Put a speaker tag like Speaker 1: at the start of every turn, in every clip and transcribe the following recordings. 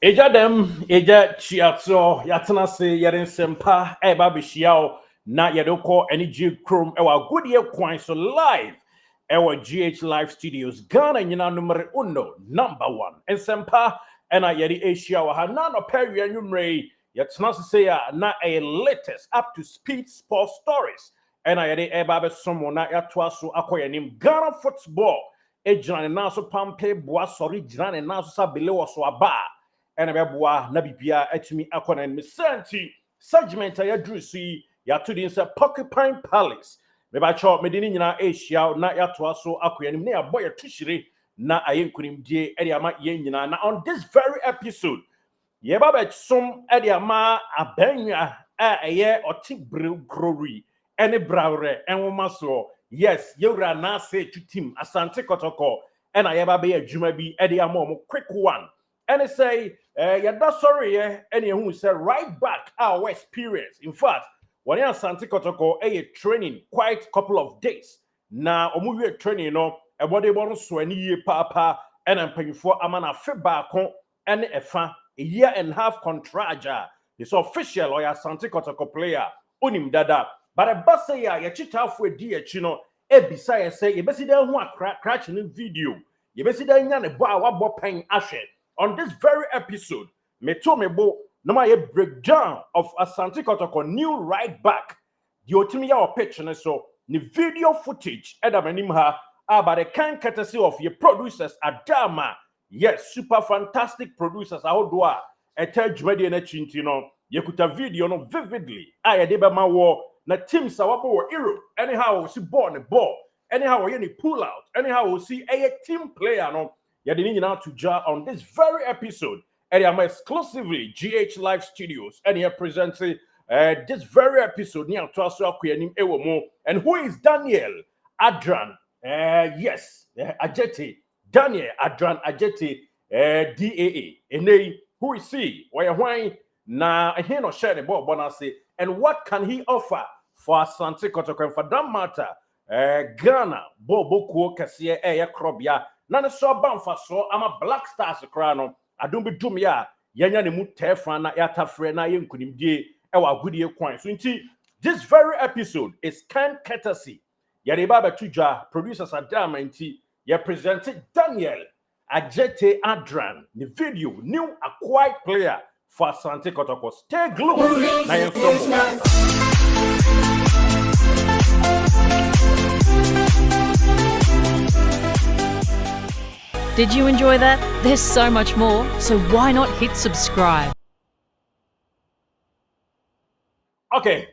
Speaker 1: Eja dem, eja chiatso, yatena se yeren sempa, eba bishiao, na yedoko any G Chrome, ewa good year coin so live, ewa GH Live Studios, Ghana yina numero uno, number one, and sempa, and I yedi Asia, wa hanano peri and yumre, yatena se say na a latest up to speed sports stories, and I yedi eba someone na yatwaso akoyanim Ghana football, ejane naso pampe boa sorry, jane naso sa bele so aba. And a boa nabibia etimi akona and misanti segment I adrusi ya to the inside Porcupine Palace. Me ba cho medini nyina Asia na ya to aso akoya nim na boy tushire na ayenkunim die e ama yen nyina na on this very episode ye ba be som e ama abanya eye oti grori ene brawre enwoma so yes yewra na say to team Asante Kotoko and I eba be adwuma bi e ama quick one and it say yeah, sorry, and who said right back our experience. In fact, when you Asante Kotoko a training quite a couple of days. Now, omu training, you know, about the bonus so any year papa and I'm paying for amana feedback and a year and a half contract. It's official or Asante Kotoko player unim dada. But a bus say ya chita for dear chino e beside say you best there one crash in video. You best there yan what paying ashe. On this very episode, me no my breakdown of Asante Kotoko new right back. The otimi ya picture so the video footage edamenimha about the kind courtesy of your producers Adama. Yes, super fantastic producers ahodoa etel jumedi na chintino. You could have video no vividly. I deba ma wo na team sawabo wo Europe. Anyhow, we see ball the ball. Anyhow, we pull out. Anyhow, we see a team player no. You didn't now to jar on this very episode, and I'm exclusively GH Live Studios, and here presenting this very episode near Twaso Akuyanim Ewomo. And who is Daniel Adrian? Yes, Ajeti Daniel Adrian Ajeti DAA. And who is he? Why na he no share the ball bonasi, and what can he offer for Asante Kotoko? And for that matter, Ghana Bobo Kasia Krobia. Nana so bamfa so ama Black Stars kra no adom be dum ya yanya ne mu tefa na yata frɛ na yenkunimdie e wa agudie kwan so nti this very episode is kind courtesy yare baba tujwa producers Adama nti ye presented Daniel Ajete Adrian the video new acquired player for Asante Kotoko. Stay glued na yen from
Speaker 2: Did you enjoy that? There's so much more, so why not hit subscribe?
Speaker 1: Okay,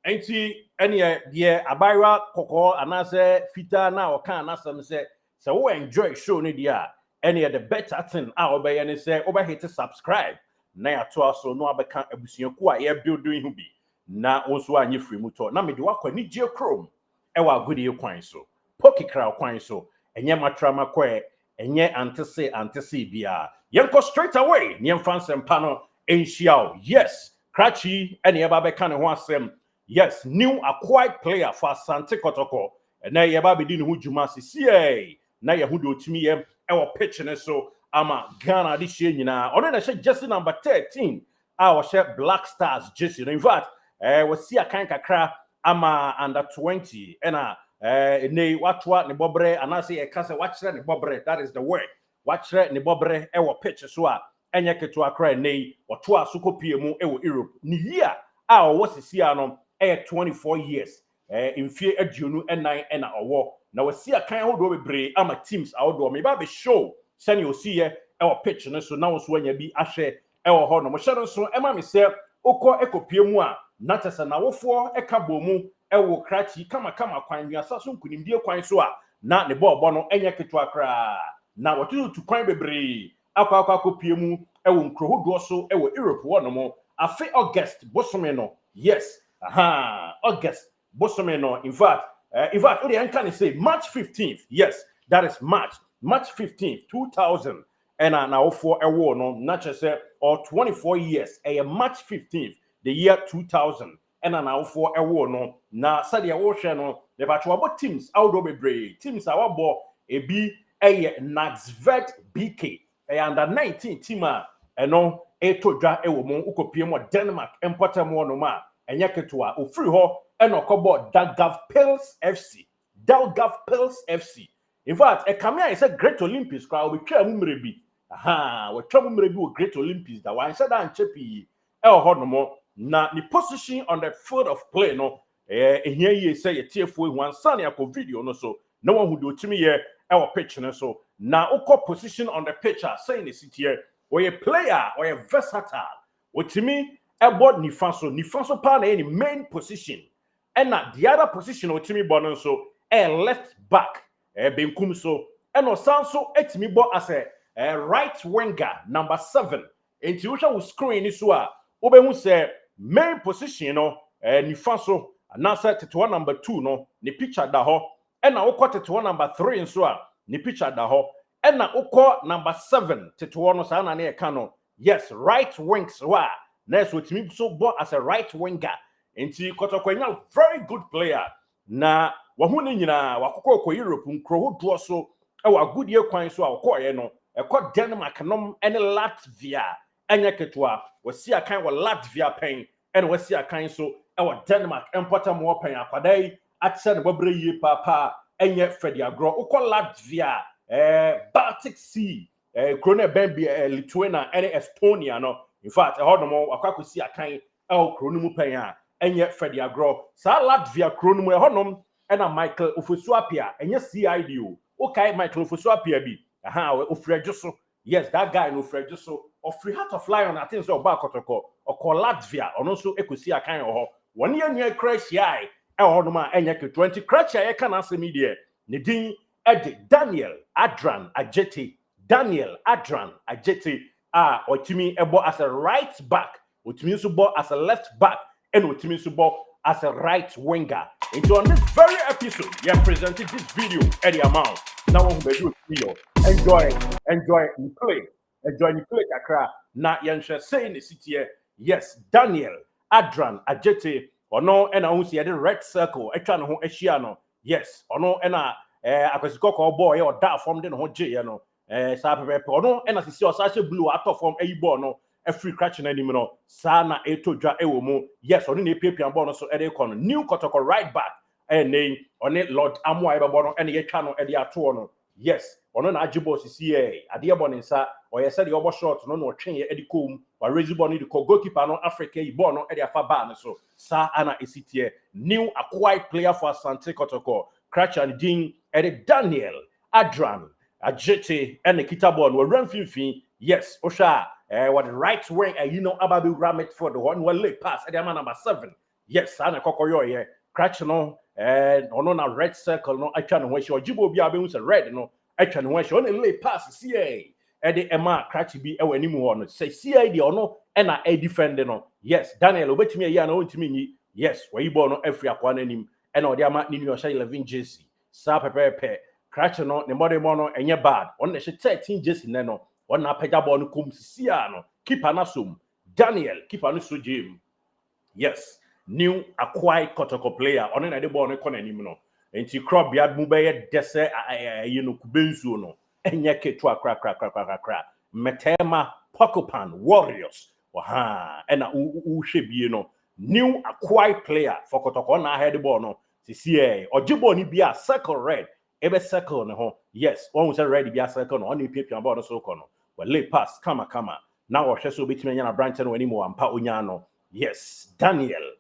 Speaker 1: any abayra koko anase fita na oka anasem say so we enjoy show ni dia any the better thing obey and say over hit subscribe na ya to so no abeka abusuaku a ye building hu bi na onso anye free motor na me de wakwa ni G Chrome e wa agudi kwan so pokikra kwan so enye matrama kwa enye antese bia yenko straight away niem fansem pano enhiao yes Krachi and Yababe can one sem. Yes, new acquired player for Asante Kotoko. And now Yababe didn't who Jumasi CA. Now Yahudo to me, our pitching so ama Ghana this year. On then I said Jesse number 13. Our share Black Stars Jesse. In fact, we see a kind of crap ama under 20 and ne watwa ne bobre and I say a case watch ne bobre. That is the word. Watch ne bobre our pitch so enye keto akra nei oto asoko piemu ewo Europe ni year a owo sisia no 24 years in fear aduonu enan ena owo na wasi akan hodo bebre ama teams ahodo me ba be show sani osi ewo pitch no so na wo so anya bi ahwe ewo ho no mo hye no so ema me se okọ ekopiemu a na tese na wofo eka bomu ewo krachi kama kwan wiasa so nkunimdie kwan so a na ne bọọbọ no enye keto akra na wotutu kwan bebre akwa piemu ewo nkrohodo so ewo Europe wono mo afi August bosome no yes August bosome no in fact what they can say March 15th yes that is March 15th 2000 and now for ewo no not just or 24 years March 15th the year 2000 and now for ewo no na sadia wo hwe no the batwa teams outdo bebre teams awabo ebi Naxvet BK under 19 team ɛno eto dwa ɛwɔ mu ukopie mu Denmark empota mu no ma enye ketewa ofiri ho ɛna ɔkɔbɔ Dalgav Pils FC. In fact, Kamea is a Great Olympics crowd we twa mu mre bi. We twa mu mre bi o Great Olympics that one said that chepi ho no mo na the position on the field of play no ehia ye say yetiefo ehu ansa na akọ video no so no one who do timi ye pitch no so na ukọ position on the pitch saying the city here or a player or a versatile otimi ebo nifa so pa na any main position and na the other position otimi bo no so a left back benkum so and osanso etimi bo as a right winger number 7 enti wo hwa wo screen so a wo be hu say main position no nifa so na say tetewa number 2 no ne picture da ho and na ukọ tetewa number 3 nso a ne picture da ho and na ukọ number 7 tetewa no sa na na eka no yes right wings wa na so timi so bo as a right winger enti Kotoko nya very good player na wahu ne nyina wakokọ Europe nkro hodo so agudie kwan so akọ ye no ekọ Denmark nom ene Latvia enya ketewa wasi akan wa Latvia pen ene wasi akan so Denmark empota mo pen akwadai atse ne bobre yie papa enye Fred Agro ukọ Latvia Baltic Sea krone bembi Lithuania ene Estonia no in fact no mo akwakosi akan krone mu pen a enye Fred Agro sa Latvia krone mu nom ena Michael Ofosuapia enye CID okay Michael Ofosuapia bi ofrejuso yes that guy no ofrejuso of free heart of lion I think so ba Kotoko oko Latvia ono so ekosi akan ho woni anya crash ai no ma enye ke 20 crash ai kan asemi de ne din Daniel Adrian Ajete otimi ebo as a right back otimi so bo as a left back and otimi so bo as a right winger. And on this very episode, we have presented this video at the amount. Now we will do enjoy and play. Kakra. Na yansha say in the city here, yes, Daniel Adrian Ajete or no and I see the red circle etwa no ehia yes or no and akwasikoko boy or da form den ho je no sa pepe or no and as see osashe blue out form ball no a free catch na nim no sa na etodwa ewo mu yes oni na epiapia ball no so e dey kon new Kotoko right back and oni Lord Amwa e ball no and ye twa no e dey ato no yes ono na ajibo sisi ade ball nsa o ye said your short no no twen ye e dey kom wa raise ball ni the goalkeeper no Africa e ball no e dey afa ba no so sa ana esitie new acquired player for Asante Kotoko Cratch and Ding and Daniel Adrian Ajete and the kita ball we run fin yes osha what the right wing Ababi Ramet for the one well late pass at the man number 7 yes ana kokoyo here Cratch no ono na red circle no atwa no hwe ojibo bi abehun se red no atwa no hwe ono late pass see the Emma Cratch bi ewa ni mu ho no say CID ono na a defender no yes Daniel obetimi ya na ontimi nyi yes we ball no afri akwa na nim and odi ama ni new 11 jersey sa pepepe Cratch no ne body no enye bad on na 13 jersey ne no on na pega ball no kom sisia no keeper na som Daniel keeper no so jim yes new acquired Kotoko player on na the ball no corner nim no enti crop biad mu be ye dese kubenzu no enye ketu akra Metema Pokopan Warriors and uhwe bie no new acquired player for Kotoko na head ball no see ojibo ni bia circle red ebe circle no ho yes one was red bia circle no on the paper ball no so kono well lay pass kama now o hwe so betime nya na branch no animo ampa onya no yes Daniel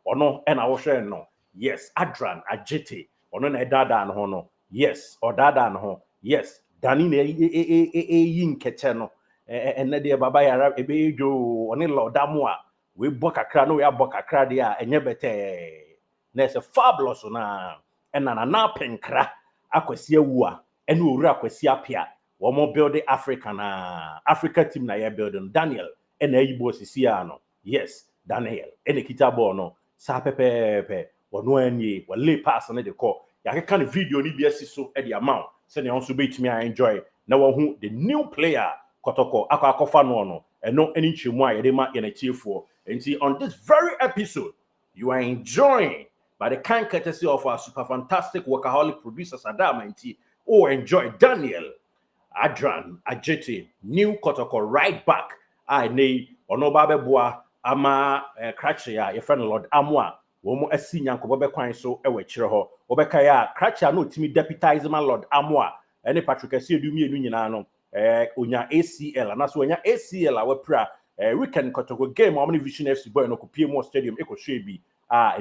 Speaker 1: ono na wo hwe no yes Adrian Ajete ono na dada no ho no yes or dada no ho yes Dani na yin kete no enne de baba yara ebe ejo oni lodamu a we bokakra no we abokakra de a enye bete na ese fabulous na enana na penkra akwasi awu a ene owura akwasi apia wo mo build Africa team na ye building Daniel ene ayibo sisi a no yes Daniel ene kita ball no sa pepepe wono anie wale pass na de call ya ka video ni bia siso e de amount se ne onso betimi I enjoy na wo hu the new player Kotoko akofa no eno eni nchemu a yede ma ye na tiefo enti on this very episode you are enjoying by the kind courtesy of our super fantastic workaholic producers Adama enti enjoy Daniel Adrian Ajete new Kotoko right back nei ono ba beboa ama Cratchit a your friend Lord Amwa wo mo asi nyankobo be kwan so e wachire ho wo be kai a Cratchit no timi deputize man Lord Amwa ene Patrick Asiedu mienu nyina no onya ACL na so onya ACL a wapra weekend Kotoko game omni Vision FC boy no kopie mo stadium ekohwe bi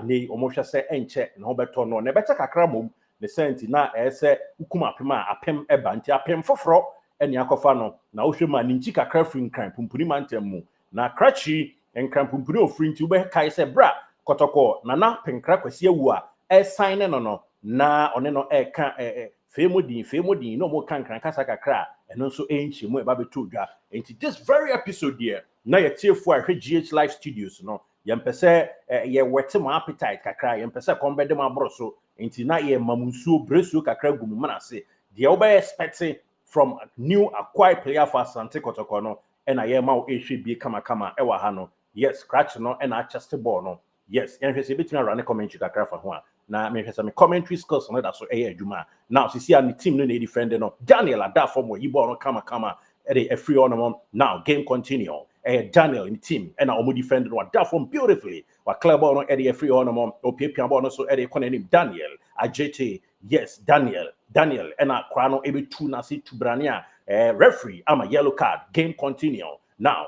Speaker 1: nei omo hwe se enche na ho beto no na becha kakra mom the senti na ese ukuma apem eba nti apem foforo eni akofa no na wohwe ma ninchi kakra free nkran pumpuni mantem mu na Cratchit nkran pumpuni ofri nti ube kai se bra Kotoko na penkra kwasi awu a sign no na one no ka femodin no mo kankran kasa kakra eno nso enchi mu eba beto dwa nti this very episode here na yetiefo a hwe GH Live Studios no yempese ye wete mo appetite kakra yempese kombede mo abroso nti na ye mamunsuo bresuo kakra gumu manase de obe expecting from new acquired player for Asante Kotoko no na ye ma o ehwe bi kama e wa ha no yes Cratchit no na chest ball no yes yen hwese betimi run commentary kakra fa ho a na me hwese me commentary skills no da so adwuma now sisi a team no na defend no Daniel ada from where you ball no kama e free on them now game continue Daniel in the team and our defender was that from beautifully what club on Eddie free on them or Pipian bonus so Eddie name Daniel Ajete yes Daniel and a crown able to nasi to Brania referee I'm a yellow card game continue now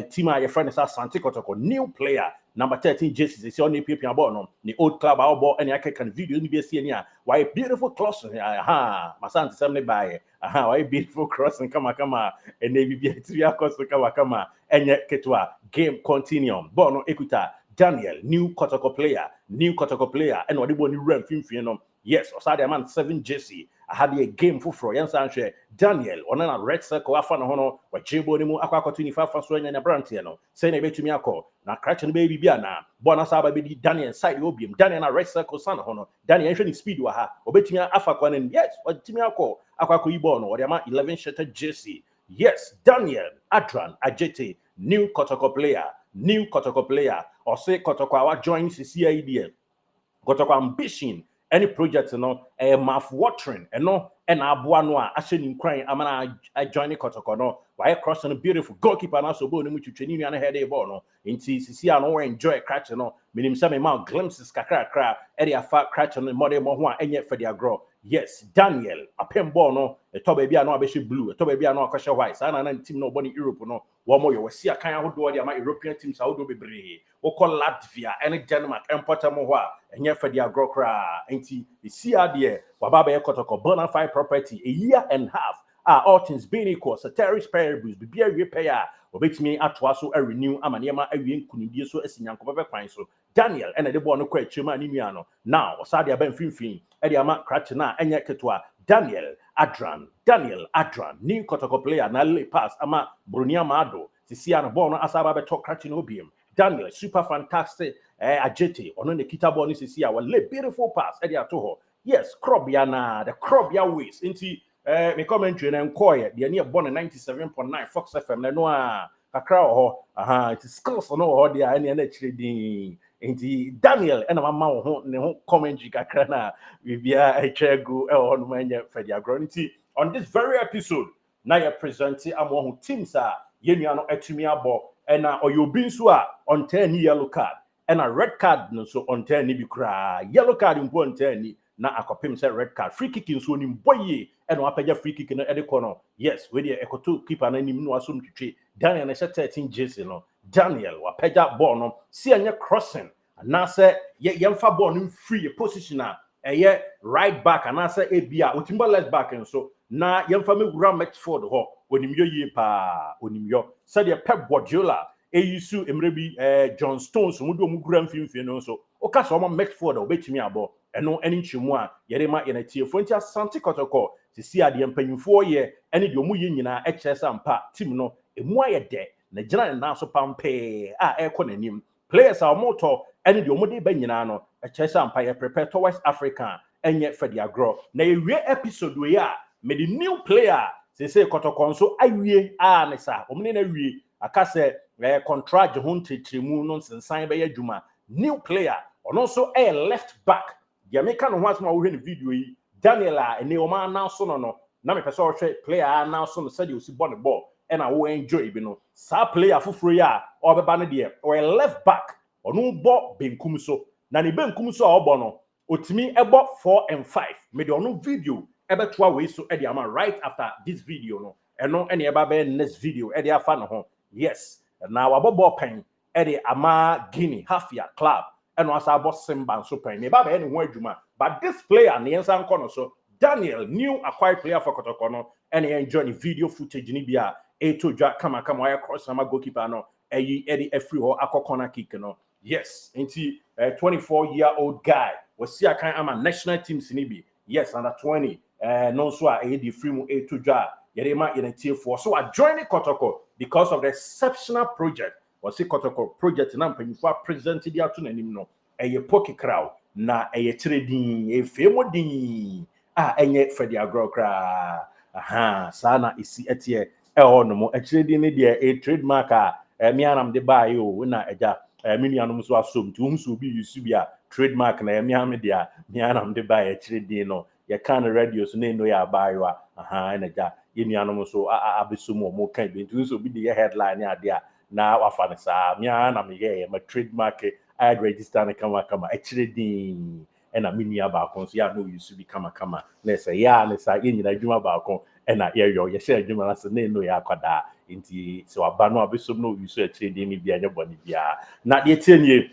Speaker 1: team your friend is Asante Kotoko new player number 13 jerseys is only Pipian bono the old club our ball and I can video ni be see why beautiful cross Masante somebody by why beautiful crossing kama and maybe be 3 across kama enye ketwa game continue bono ekuta Daniel new Kotoko player and what the run fin no yes osade man 7 jersey I had a game for yansan hwe Daniel ona red circle afa no hono wa chebo ni mu akwa 25 fa so nya brand no say na betumi akọ na Cratchit baby bia na bona saba be Daniel side obium Daniel na red circle san hono Daniel hwe ni speed wa ha obetumi afa kwa ne yes obetumi akọ akwa ibo no o ma 11 shirted jersey yes Daniel Adrian Ajete new Kotoko player or say Kotoko our join CCID Kotoko ambition any project no mouth watering no aboa no a ahye ni nkran amana I join Kotoko no why crossing a beautiful goalkeeper na so bo no mu twetweni nua na head ball no nti sisi a no we enjoy Cratchit no minim say me ma glimpses kakra e dey afa Cratchit no model mo ho a enye for their grow yes Daniel apem ball no e to ba bia no abehye blue e to ba bia no akɔhye white sa na team no bɔ Europe no wo mo yo wasi akan ahodo de ama European teams ahodo bebree wo call Latvia and Denmark importer mo ho a enye for their grow kra nti isi ade wababa ye Kotoko bona fide property a year and half all things being equal ceteris paribus bibia wie pay a obetimi atoa so a renew amanema awie nkunidie so asinyanko bebe kwan so Daniel and the boy no kwa chema ni nua no now osade aba mfimfin e de ama Cratchit na enye ketwa Daniel Adrian new Kotoko player na lay pass ama Brunia Mado sisi ano ball no asaba be talk Cratchit no biem Daniel super fantastic Ajete ono ne kita ball ni sisi a wale beautiful pass e de ato ho yes the crobia ways into me commentary na enkoye de ne born 97.9 Fox FM na no a kakra ho it is skills no ho de a ne na chire din into Daniel and mama ho ne ho commentary kakra na bibia e chegu e ho no manya fedi agronity on this very episode na ya present amo ho teams a yenua no atumi abo e na oyobi nso a on 10 yellow card and a red card no so on 10 ni bi kra yellow card mpo on 10 ni na akopem say red card free kick nso ni mboye and wapagya free kick no ede kono yes we dey ekoto keeper na nim no asom twetwe Daniel na 13 jersey no Daniel wapagya ball no si anya crossing na say yemfa ball no free position a eye right back and say ebia otimba left back nso na yemfa me wura Metford ho onimyo yie pa onimyo say the Pep Guardiola eyisu emrebi John Stones mu do mu gura mfimfie no nso o ka so mo Metford obetimi abo eno eni nchimu a yere ma yena tiefo nti Asante Kotoko sisi ade mpanyimfo ye ene de omu ye nyina e kyeresa mpa team no emu ayede na gina na so pampe a ekonanim players are moto ene de omu de ba nyina no e kyeresa mpa ye prepare to West Africa enye fedi agro na ewie episode we a me the new player sisi Kotoko nso awie a ne sa omne na wie aka se contract ho ntetremu no nsensan be adwuma new player ono so left back Jamaica no once more we video yi Daniel a ene o ma na so no na me pese ohwe player now so no said you see ball the ball and I will enjoy bi no sa player fufuro ya obeba no de or a left back onu bo benkum so na ne benkum so obo no otimi ebo 4 and 5 me de onu video ebeto away so e de ama right after this video no eno ene eba be next video e de afa no ho yes na wabobo pen e de ama Guinea Hafia club eno asa abo Simba so pen me ba be ne ho adwuma but this player ne yensa nko so Daniel new acquired player for Kotoko no ene enjoy the video footage ni bia eto dwa kama wire cross ama goalkeeper no eyi edi free ho akokona kick no yes nti 24-year-old guy was see akan ama national teams ni bi yes under 20 no so a edi free mu eto dwa yere ma yene tie for so I joined Kotoko because of the exceptional project was see Kotoko project na mpanyifo present dia to nanim no eye poki crowd na eye trading e femodin enye fedi agro kra aha sana isi etie no mo actually ni de trademark me anam de buy o na eja me nuanom so asom ti hum so bi use bia trademark na me am de me anam de buy actually no ye kan radio so na no ya buy wa aha na eja ye nuanom so abesom mo kan bi nti so bi de headline ade na wafa ne sa me anam ye ma trademark I register na kama actually na me nua ba kon so ya no use bi kama na say ya na sa ye nyina adwuma ba kon na ye share adwuma na se na no ya kwada nti so aba no abesom no use actually dey ni bia nyeboni bia na de tienie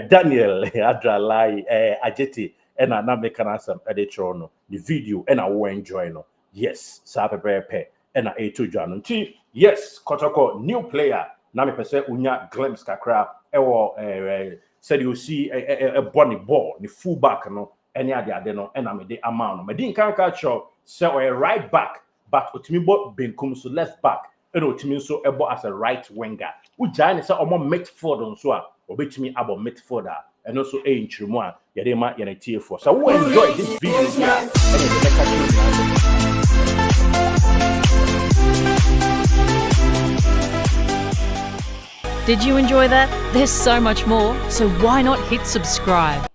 Speaker 1: Daniel Adralai Ajeti na me kana asam e de chro no the video na wo enjoy no yes sa pepepe na eto dwa no nti yes Kotoko new player na me pese unya glimpse kakra ewo said you see a bunny ball the full back no any ade no na me de amount no me din kan ka show say a right back but otimi bo benkum so left back and otimi so ebo as a right winger ujai ne say omo midfield so a obetimi abo midfielder and also nchirimu a yede ma yene tie for so we enjoy this video here
Speaker 2: Did you enjoy that? There's so much more, so why not hit subscribe?